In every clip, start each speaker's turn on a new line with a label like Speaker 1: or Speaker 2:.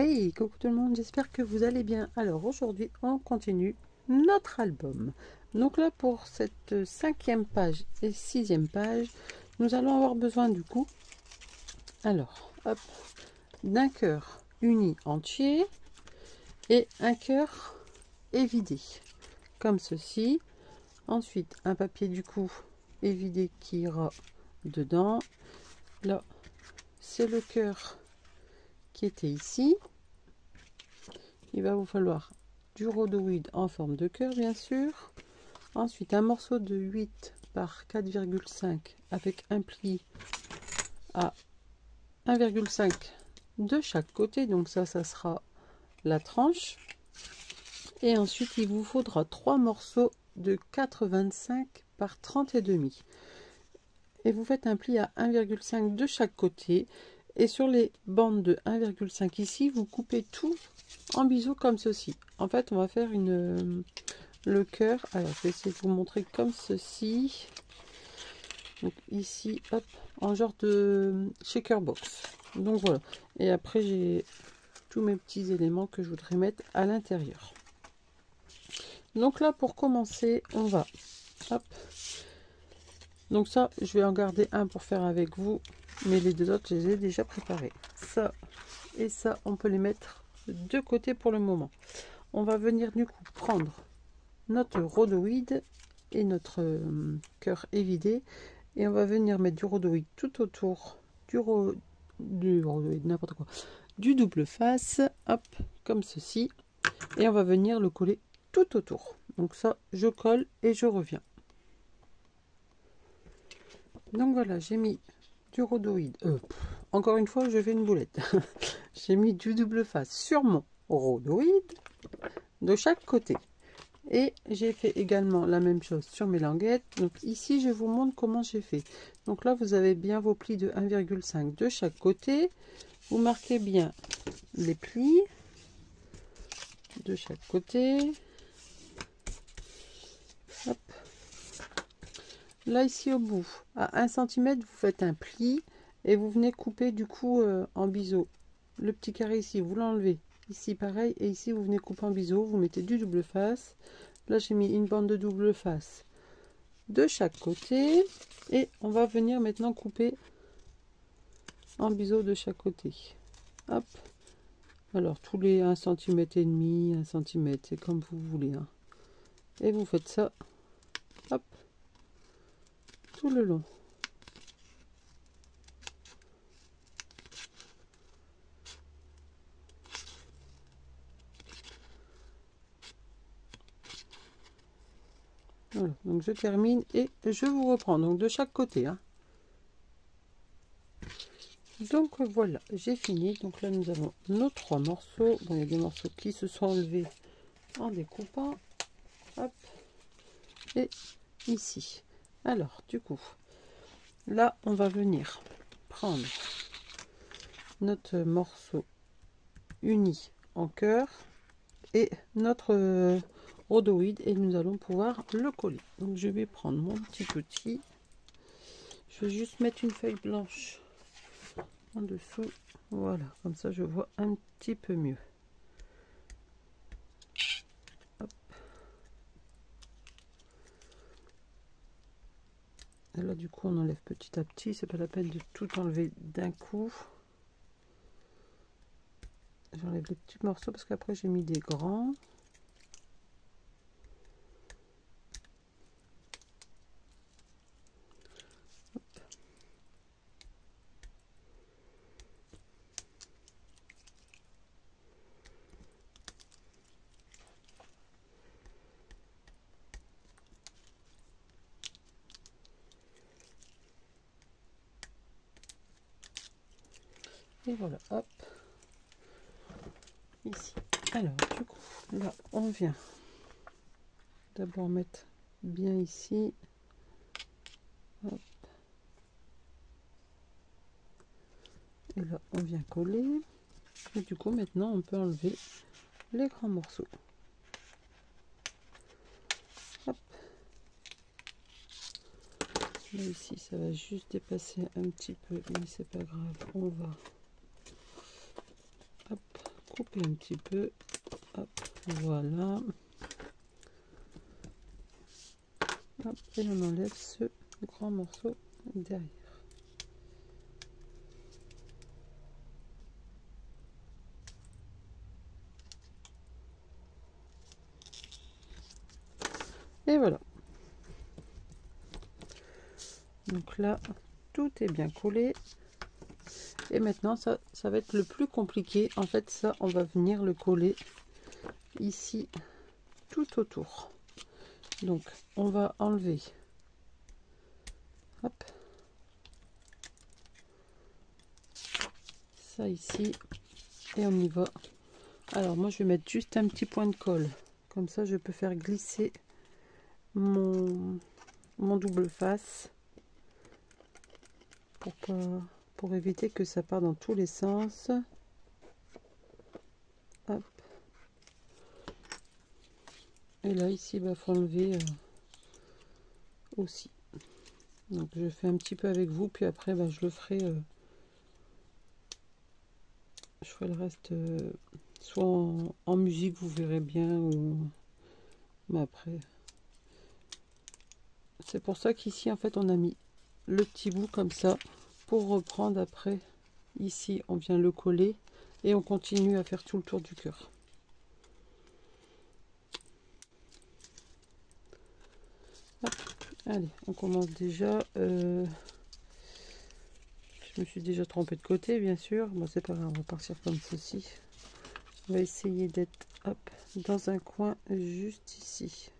Speaker 1: Hey, coucou tout le monde, j'espère que vous allez bien. Alors aujourd'hui, on continue notre album. Donc là, pour cette 5e page et 6e page, nous allons avoir besoin du coup, alors, hop, d'un cœur uni entier et un cœur évidé, comme ceci. Ensuite, un papier du coup évidé qui ira dedans. Là, c'est le cœur qui était ici. Il va vous falloir du rhodoïde en forme de cœur, bien sûr. Ensuite, un morceau de 8 par 4,5 avec un pli à 1,5 de chaque côté. Donc ça sera la tranche. Et ensuite, il vous faudra 3 morceaux de 4,25 par 30,5. Et vous faites un pli à 1,5 de chaque côté. Et sur les bandes de 1,5 ici, vous coupez tout en biseau comme ceci. En fait, on va faire le cœur. Alors, je vais essayer de vous montrer comme ceci. Donc ici, hop, en genre de shaker box. Donc voilà. Et après, j'ai tous mes petits éléments que je voudrais mettre à l'intérieur. Donc là, pour commencer, on va, hop. Donc ça, je vais en garder un pour faire avec vous. Mais les deux autres, je les ai déjà préparés. Ça et ça, on peut les mettre de côté pour le moment. On va venir du coup prendre notre rhodoïde et notre cœur évidé. Et on va venir mettre du rhodoïde tout autour du rhodoïde, n'importe quoi. Du double face, hop, comme ceci. Et on va venir le coller tout autour. Donc ça, je colle et je reviens. Donc voilà, j'ai mis du rhodoïde. Encore une fois, je fais une boulette. J'ai mis du double face sur mon rhodoïde de chaque côté. Et j'ai fait également la même chose sur mes languettes. Donc ici, je vous montre comment j'ai fait. Donc là, vous avez bien vos plis de 1,5 de chaque côté. Vous marquez bien les plis de chaque côté. Hop. Là, ici au bout, à 1 cm, vous faites un pli et vous venez couper du coup en biseau. Le petit carré ici, vous l'enlevez. Ici, pareil. Et ici, vous venez couper en biseau. Vous mettez du double face. Là, j'ai mis une bande de double face de chaque côté. Et on va venir maintenant couper en biseau de chaque côté. Hop. Alors, tous les 1,5 cm, 1 cm, c'est comme vous voulez. Hein. Et vous faites ça. Hop. Tout le long. Voilà, donc je termine et je vous reprends donc de chaque côté. Hein. Donc voilà, j'ai fini. Donc là, nous avons nos 3 morceaux. Bon, il y a des morceaux qui se sont enlevés en découpant. Hop. Et ici. Alors, du coup, là, on va venir prendre notre morceau uni en cœur et notre rhodoïde et nous allons pouvoir le coller. Donc, je vais prendre mon petit outil. Je vais juste mettre une feuille blanche en dessous. Voilà, comme ça, je vois un petit peu mieux. Hop. Et là, du coup, on enlève petit à petit. C'est pas la peine de tout enlever d'un coup. J'enlève les petits morceaux parce qu'après, j'ai mis des grands. Et voilà, hop, ici. Alors, du coup, là, on vient d'abord mettre bien ici. Hop. Et là, on vient coller. Et du coup, maintenant, on peut enlever les grands morceaux. Hop. Là, ici, ça va juste dépasser un petit peu, mais c'est pas grave. On va couper un petit peu. Hop, voilà. Hop, et on enlève ce grand morceau derrière. Et voilà. Donc là, tout est bien collé. Et maintenant, ça va être le plus compliqué. En fait, ça, on va venir le coller ici, tout autour. Donc, on va enlever. Hop. Ça ici. Et on y va. Alors, moi, je vais mettre juste un petit point de colle. Comme ça, je peux faire glisser mon double face. Pour éviter que ça parte dans tous les sens. Hop. Et là ici il faut enlever aussi. Donc je fais un petit peu avec vous, puis après je le ferai je ferai le reste soit en musique, vous verrez bien, ou mais après c'est pour ça qu'ici en fait on a mis le petit bout comme ça pour reprendre après. Ici on vient le coller et on continue à faire tout le tour du cœur. Hop. Allez, on commence déjà. Je me suis déjà trompée de côté, bien sûr. Bon, c'est pas grave, on va partir comme ceci. On va essayer d'être dans un coin juste ici.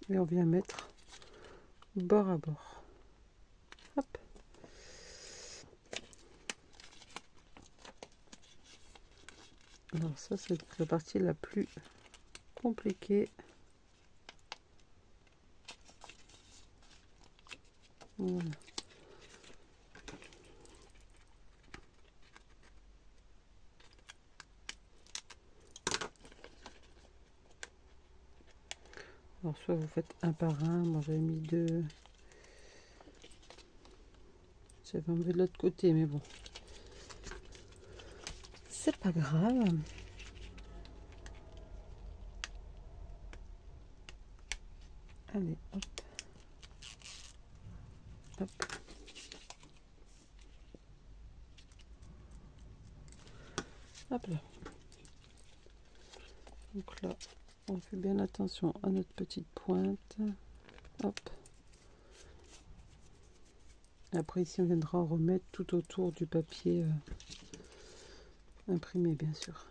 Speaker 1: Et on vient mettre bord à bord. Hop. Alors ça, c'est la partie la plus compliquée. Voilà. Alors soit vous faites un par un. Moi j'avais mis deux. J'avais enlevé de l'autre côté, mais bon. C'est pas grave. Allez, hop. Hop. Hop là. Donc là, on fait bien attention à notre petite pointe. Hop. Après ici, on viendra remettre tout autour du papier imprimé, bien sûr.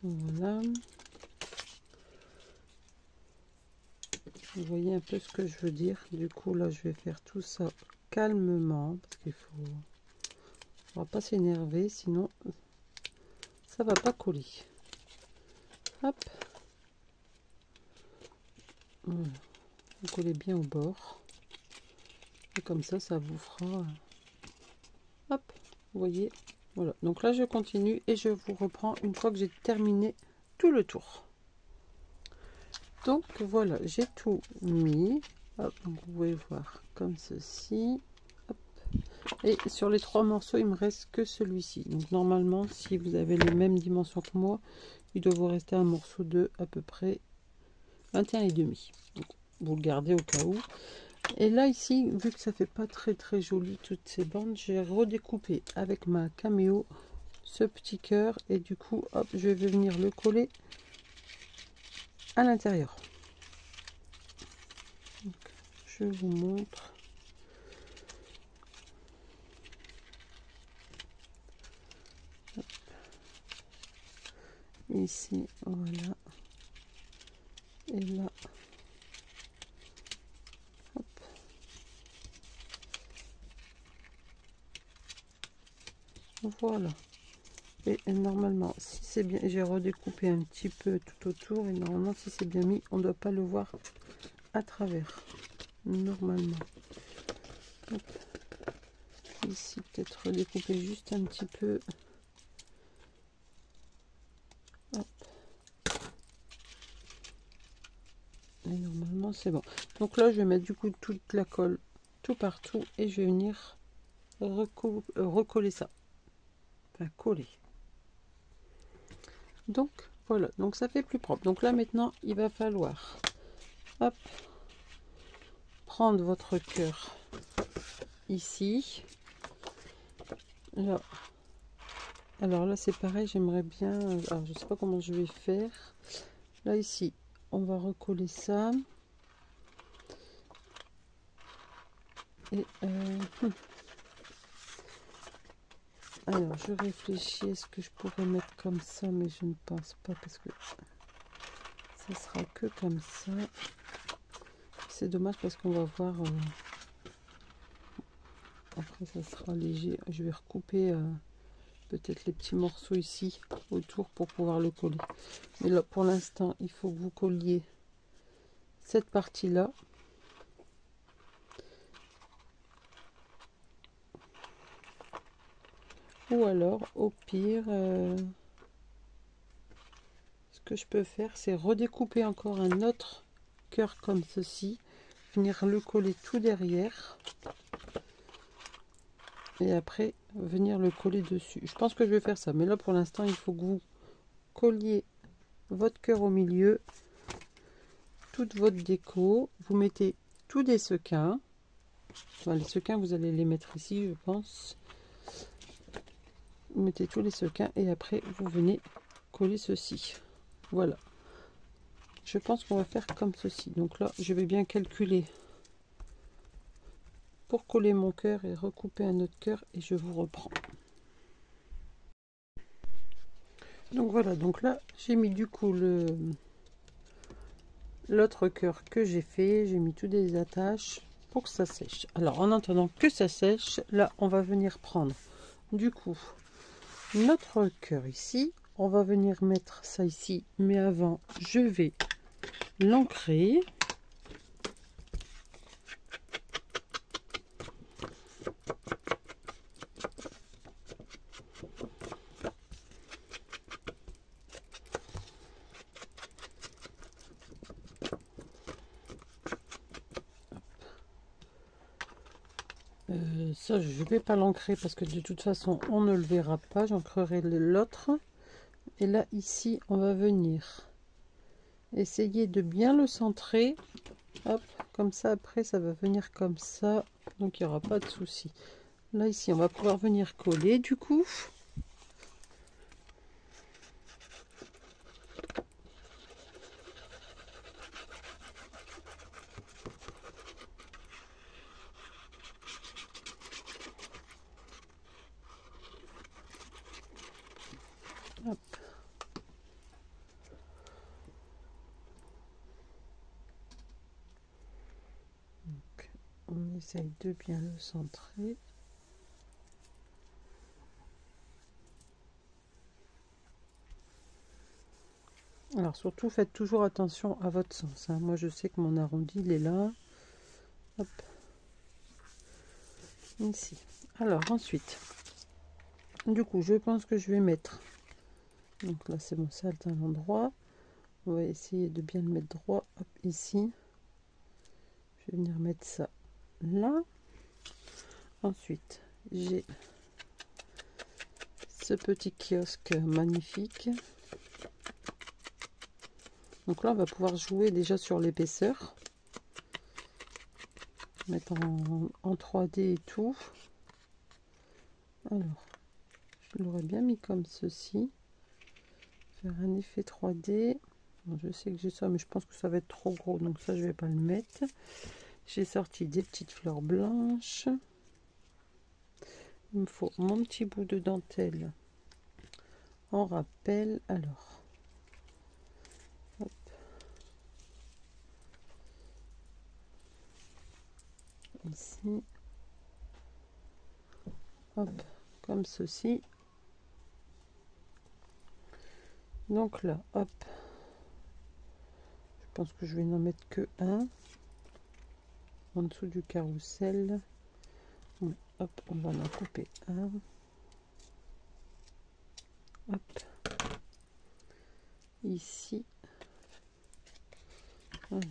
Speaker 1: Voilà. Vous voyez un peu ce que je veux dire. Du coup, là, je vais faire tout ça calmement parce qu'il faut, on va pas s'énerver, sinon ça va pas coller. Hop. Voilà. Vous collez bien au bord. Et comme ça vous fera. Hop. Vous voyez. Voilà. Donc là, je continue et je vous reprends une fois que j'ai terminé tout le tour. Donc voilà, j'ai tout mis. Hop, donc vous pouvez voir comme ceci. Hop. Et sur les trois morceaux, il me reste que celui-ci. Donc normalement, si vous avez les mêmes dimensions que moi, il doit vous rester un morceau de à peu près 21,5. Donc, vous le gardez au cas où. Et là ici, vu que ça fait pas très joli toutes ces bandes, j'ai redécoupé avec ma caméo ce petit cœur et du coup, hop, je vais venir le coller à l'intérieur. Je vous montre. Hop. Ici, voilà. Et là. Hop. Voilà. Et normalement, si c'est bien, j'ai redécoupé un petit peu tout autour et normalement, si c'est bien mis, on ne doit pas le voir à travers. Normalement. Hop. Ici, peut-être redécouper juste un petit peu. Hop. Et normalement, normalement c'est bon. Donc là je vais mettre du coup toute la colle tout partout et je vais venir recoller ça, enfin coller. Donc voilà, donc ça fait plus propre. Donc là maintenant il va falloir, hop, prendre votre cœur ici, là. Alors là c'est pareil, j'aimerais bien, alors je sais pas comment je vais faire. Là ici on va recoller ça et alors je réfléchis, est-ce que je pourrais mettre comme ça, mais je ne pense pas parce que ça sera que comme ça. C'est dommage parce qu'on va voir après ça sera léger. Je vais recouper peut-être les petits morceaux ici autour pour pouvoir le coller, mais là pour l'instant il faut que vous colliez cette partie là. Ou alors au pire ce que je peux faire c'est redécouper encore un autre cœur comme ceci, venir le coller tout derrière et après venir le coller dessus. Je pense que je vais faire ça, mais là pour l'instant il faut que vous colliez votre cœur au milieu, toute votre déco, vous mettez tous des sequins. Enfin, les sequins vous allez les mettre ici je pense. Vous mettez tous les sequins et après vous venez coller ceci. Voilà, je pense qu'on va faire comme ceci. Donc là je vais bien calculer pour coller mon cœur et recouper un autre cœur et je vous reprends. Donc voilà, donc là j'ai mis du coup l'autre cœur que j'ai fait, j'ai mis tous des attaches pour que ça sèche. Alors en attendant que ça sèche, là on va venir prendre du coup notre cœur ici, on va venir mettre ça ici, mais avant je vais l'ancrer. Ça je vais pas l'ancrer parce que de toute façon on ne le verra pas, j'ancrerai l'autre. Et là ici on va venir essayer de bien le centrer, hop, comme ça après ça va venir comme ça, donc il n'y aura pas de souci. Là ici on va pouvoir venir coller du coup. Hop. Donc, on essaye de bien le centrer. Alors surtout faites toujours attention à votre sens, hein. Moi je sais que mon arrondi il est là. Hop. Ici. Alors ensuite, du coup je pense que je vais mettre, donc là c'est bon, ça est un endroit, on va essayer de bien le mettre droit. Hop, ici je vais venir mettre ça là. Ensuite j'ai ce petit kiosque magnifique, donc là on va pouvoir jouer déjà sur l'épaisseur, mettre en 3D et tout. Alors je l'aurais bien mis comme ceci, faire un effet 3D. Bon, je sais que j'ai ça mais je pense que ça va être trop gros, donc ça je vais pas le mettre. J'ai sorti des petites fleurs blanches, il me faut mon petit bout de dentelle en rappel. Alors hop. Ici, hop, comme ceci. Donc là, hop, je pense que je vais n'en mettre que un en dessous du carrousel. Hop, on va en couper un. Hop, ici. Alors,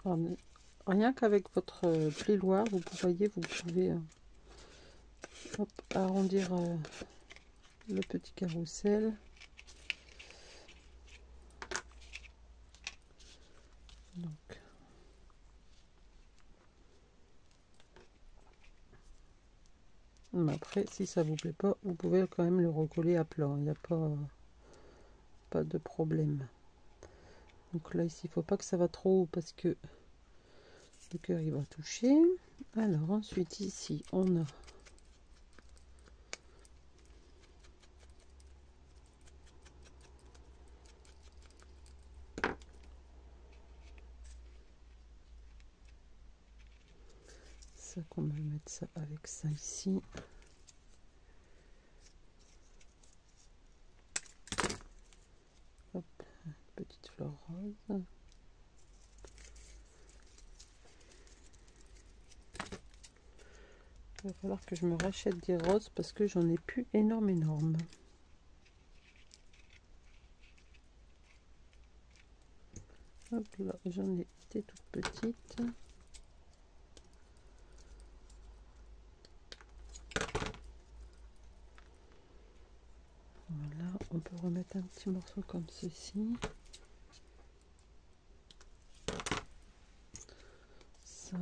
Speaker 1: Alors, rien qu'avec votre plioir, vous pouvez hop, arrondir le petit carrousel. Donc, mais après, si ça vous plaît pas, vous pouvez quand même le recoller à plat. Il n'y a pas de problème. Donc là, ici, il faut pas que ça va trop haut parce que le cœur il va toucher. Alors ensuite, ici, on a ça qu'on va mettre ça avec ça ici. Hop, une petite fleur rose. Il va falloir que je me rachète des roses parce que j'en ai plus énorme. Hop là, j'en ai des toutes petites. Voilà, on peut remettre un petit morceau comme ceci. Ça.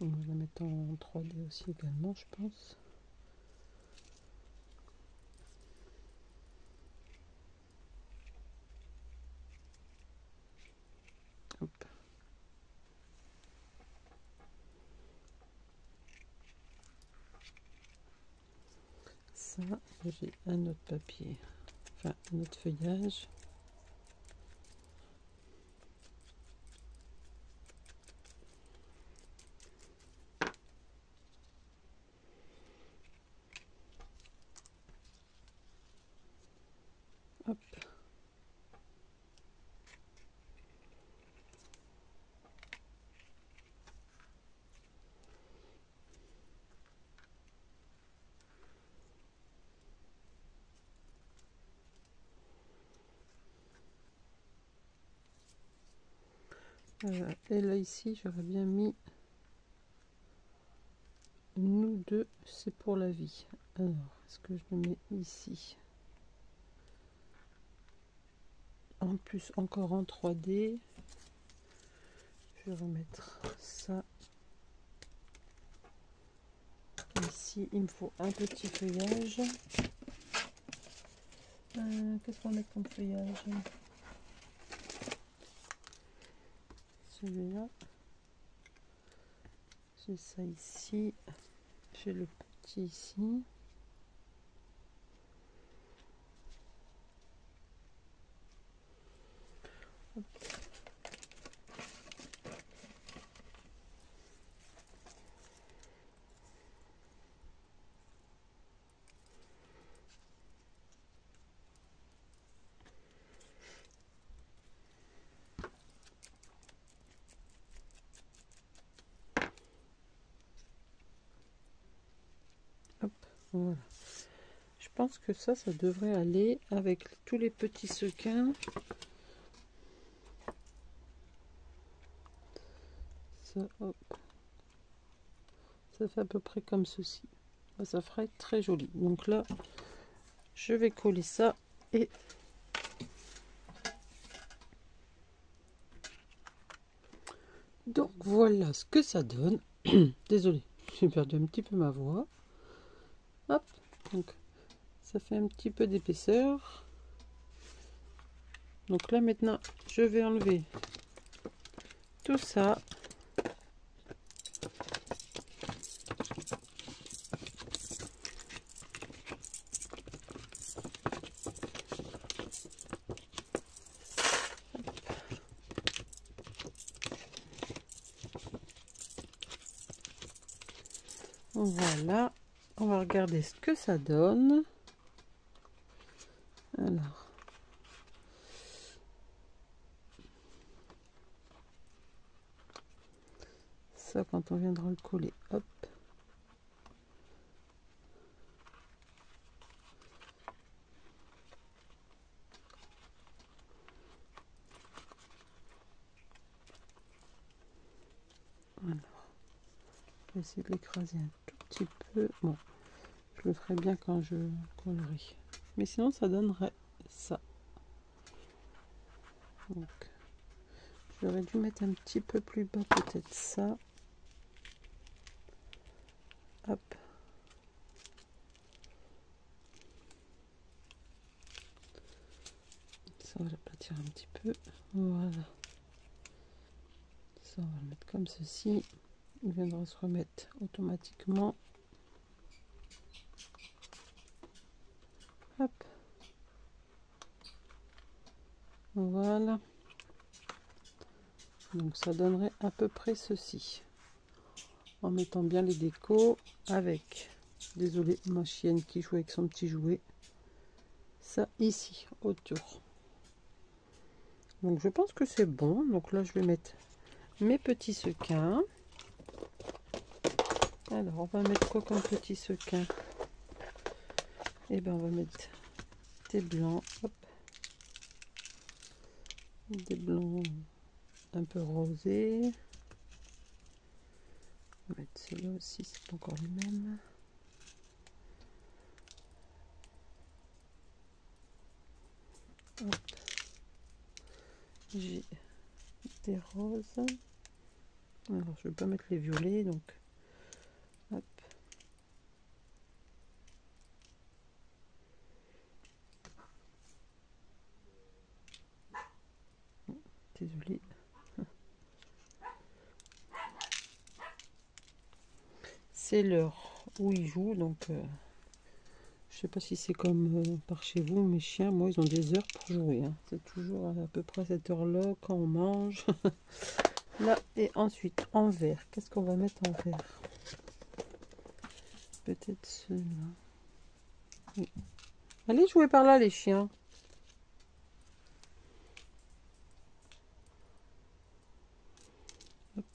Speaker 1: On va la mettre en 3D aussi également, je pense. Hop. Ça, j'ai un autre papier, enfin un autre feuillage. Hop. Voilà. Et là ici j'aurais bien mis nous deux, c'est pour la vie. Alors est-ce que je le mets ici en plus encore en 3D? Je vais remettre ça ici. Il me faut un petit feuillage. Qu'est-ce qu'on met comme feuillage? Celui-là. J'ai ça ici. J'ai le petit ici. Hop. Hop, voilà. Je pense que ça devrait aller avec tous les petits sequins. Ça, hop. Ça fait à peu près comme ceci. Ça ferait très joli. Donc là, je vais coller ça et donc voilà ce que ça donne. Désolée, j'ai perdu un petit peu ma voix. Hop, donc ça fait un petit peu d'épaisseur. Donc là maintenant, je vais enlever tout ça. Voilà, on va regarder ce que ça donne. Alors, ça quand on viendra le coller, hop, Je vais essayer de l'écraser un tout petit peu. Bon, je le ferai bien quand je collerai. Mais sinon, ça donnerait ça. Donc, j'aurais dû mettre un petit peu plus bas, peut-être ça. Hop. Ça, on va l'aplatir un petit peu. Voilà. Ça, on va le mettre comme ceci. Il viendra se remettre automatiquement. Hop. Voilà. Donc ça donnerait à peu près ceci. En mettant bien les décos avec, désolé, ma chienne qui joue avec son petit jouet. Ça ici, autour. Donc je pense que c'est bon. Donc là je vais mettre mes petits sequins. Alors on va mettre quoi comme petit sequin? Et ben on va mettre des blancs. Hop. Des blancs un peu rosés. On va mettre celui-là aussi, c'est pas encore les mêmes. Hop. J'ai des roses. Alors je vais pas mettre les violets, donc hop. Désolée. C'est l'heure où ils jouent, donc je sais pas si c'est comme par chez vous. Mes chiens, moi, ils ont des heures pour jouer, hein. C'est toujours à peu près cette heure-là quand on mange. Là, et ensuite en vert, qu'est-ce qu'on va mettre en vert? Peut-être ceux-là. Oui. Allez jouer par là, les chiens. Hop.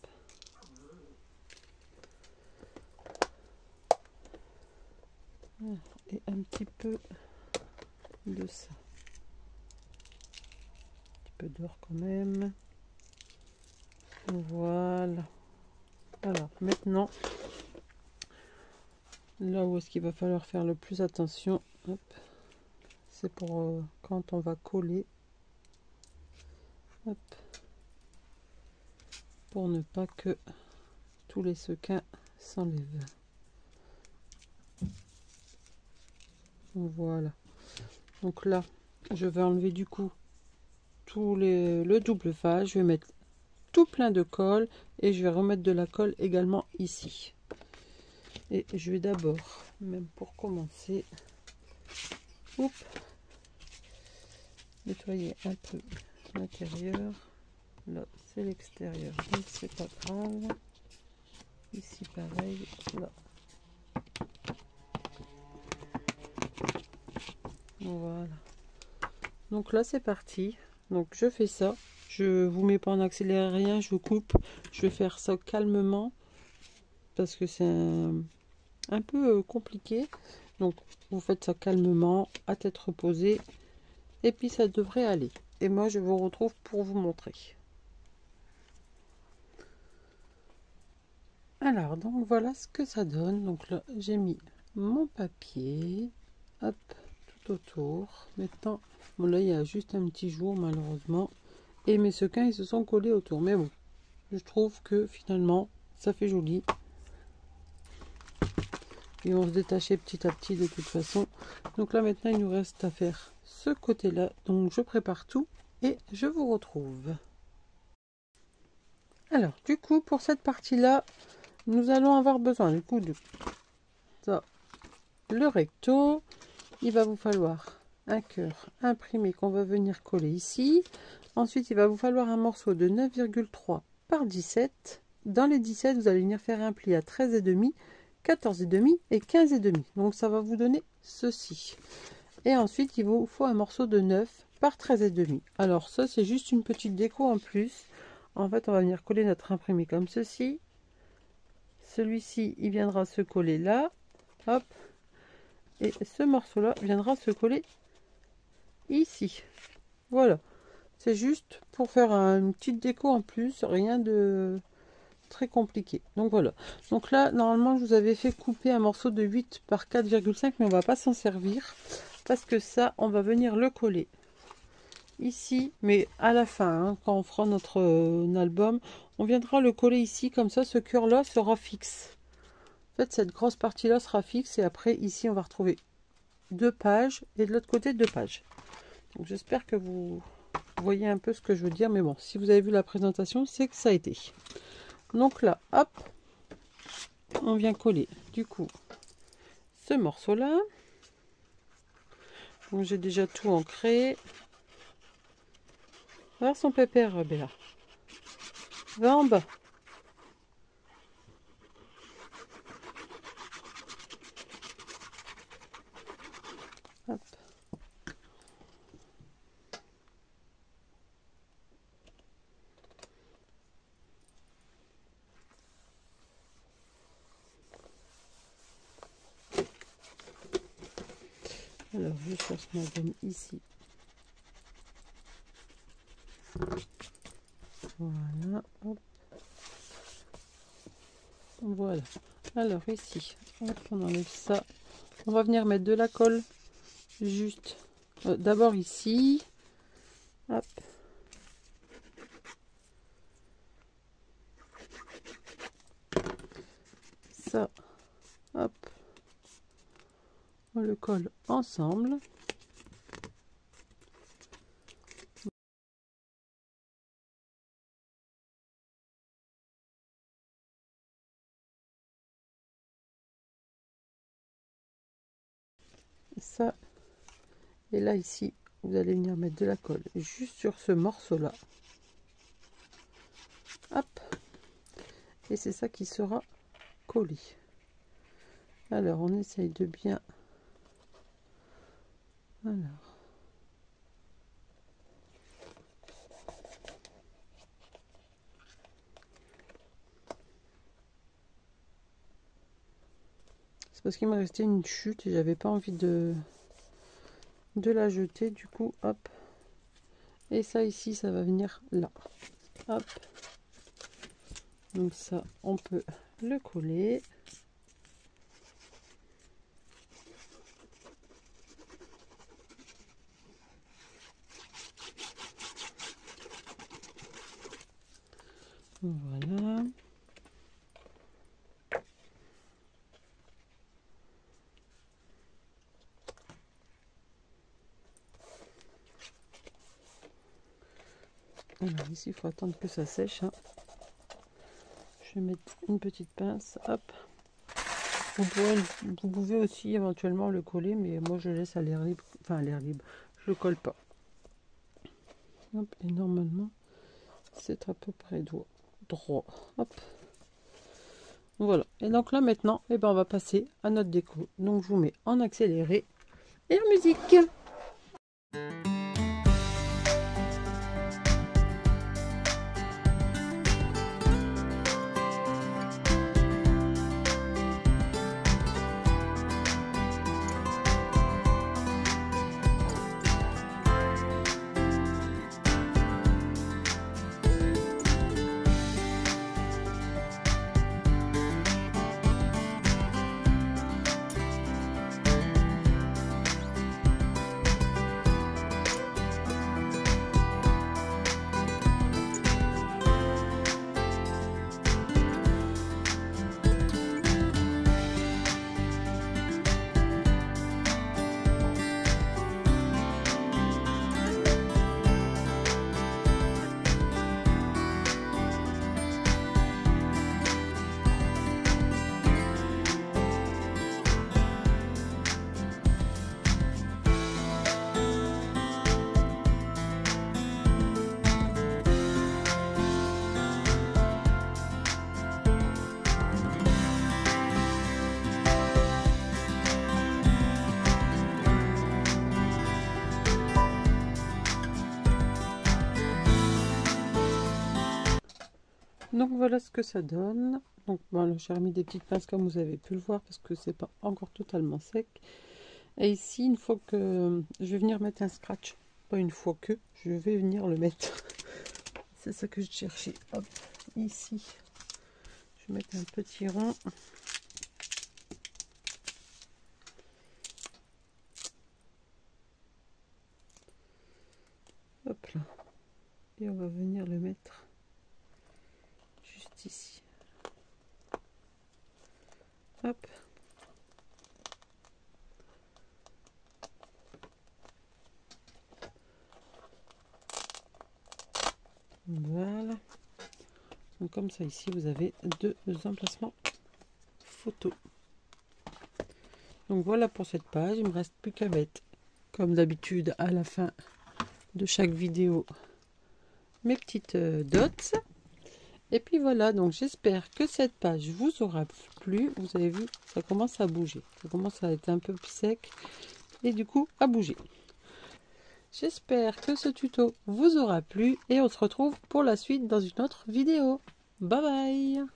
Speaker 1: Et un petit peu de ça. Un petit peu d'or quand même. Voilà. Alors maintenant, là où est-ce qu'il va falloir faire le plus attention, c'est pour quand on va coller. Hop. Pour ne pas que tous les sequins s'enlèvent. Voilà. Donc là, je vais enlever du coup le double face. Je vais mettre tout plein de colle et je vais remettre de la colle également ici. Et je vais d'abord, même pour commencer, nettoyer un peu l'intérieur. Là, c'est l'extérieur, donc c'est pas grave. Ici, pareil. Là. Voilà. Donc là, c'est parti. Donc je fais ça. Je vous mets pas en accéléré, rien. Je coupe. Je vais faire ça calmement parce que c'est un peu compliqué. Donc vous faites ça calmement, à tête reposée, et puis ça devrait aller. Et moi, je vous retrouve pour vous montrer. Alors, donc voilà ce que ça donne. Donc là, j'ai mis mon papier, hop, tout autour. Maintenant, bon là, il y a juste un petit jour malheureusement. Et mes sequins, ils se sont collés autour. Mais bon, je trouve que finalement, ça fait joli. Ils vont se détacher petit à petit de toute façon. Donc là, maintenant, il nous reste à faire ce côté-là. Donc, je prépare tout et je vous retrouve. Alors, du coup, pour cette partie-là, nous allons avoir besoin du coup de ça, le recto. Il va vous falloir un cœur imprimé qu'on va venir coller ici. Ensuite, il va vous falloir un morceau de 9,3 par 17. Dans les 17, vous allez venir faire un pli à 13,5, 14,5 et 15,5. Donc, ça va vous donner ceci. Et ensuite, il vous faut un morceau de 9 par 13,5. Alors, ça, c'est juste une petite déco en plus. En fait, on va venir coller notre imprimé comme ceci. Celui-ci, il viendra se coller là. Hop. Et ce morceau-là viendra se coller ici. Voilà. C'est juste pour faire une petite déco en plus. Rien de très compliqué. Donc voilà. Donc là, normalement, je vous avais fait couper un morceau de 8 par 4,5, mais on va pas s'en servir parce que ça, on va venir le coller ici, mais à la fin, hein, quand on fera notre album, on viendra le coller ici, comme ça, ce cœur là sera fixe. En fait, cette grosse partie là sera fixe, et après ici, on va retrouver 2 pages, et de l'autre côté 2 pages. Donc j'espère que vous voyez un peu ce que je veux dire, mais bon, si vous avez vu la présentation, c'est que ça a été. Donc là, hop, on vient coller du coup ce morceau là. Donc j'ai déjà tout ancré. Voir son pépère, Bella. Va en bas. Hop. Alors, je cherche ma gomme ici. Voilà. Hop. Voilà. Alors, ici, hop, on enlève ça. On va venir mettre de la colle juste. D'abord ici. Hop. Ça. Hop. On le colle ensemble. Ça. Et là ici, vous allez venir mettre de la colle juste sur ce morceau là. Hop. Et c'est ça qui sera collé. Alors on essaye de bien. Alors. C'est parce qu'il me restait une chute et j'avais pas envie de la jeter, du coup hop, et ça ici ça va venir là, hop, donc ça on peut le coller. Voilà. Alors ici il faut attendre que ça sèche, hein. Je vais mettre une petite pince, hop. Vous pouvez aussi éventuellement le coller, mais moi je laisse à l'air libre, enfin à l'air libre, je le colle pas. Hop, et normalement c'est à peu près droit. Hop. Voilà. Et donc là maintenant, eh ben, on va passer à notre déco. Donc je vous mets en accéléré et en musique. Donc voilà ce que ça donne. Donc voilà, j'ai remis des petites pinces comme vous avez pu le voir parce que c'est pas encore totalement sec. Et ici, une fois que je vais venir mettre un scratch, pas une fois que je vais venir le mettre. C'est ça que je cherchais. Hop, ici. Je vais mettre un petit rond. Hop là. Et on va venir le mettre juste ici. Hop. Voilà. Donc comme ça ici vous avez deux emplacements photo. Donc voilà pour cette page. Il me reste plus qu'à mettre comme d'habitude à la fin de chaque vidéo mes petites dots. Et puis voilà, donc j'espère que cette page vous aura plu. Vous avez vu, ça commence à bouger. Ça commence à être un peu sec et du coup à bouger. J'espère que ce tuto vous aura plu et on se retrouve pour la suite dans une autre vidéo. Bye bye!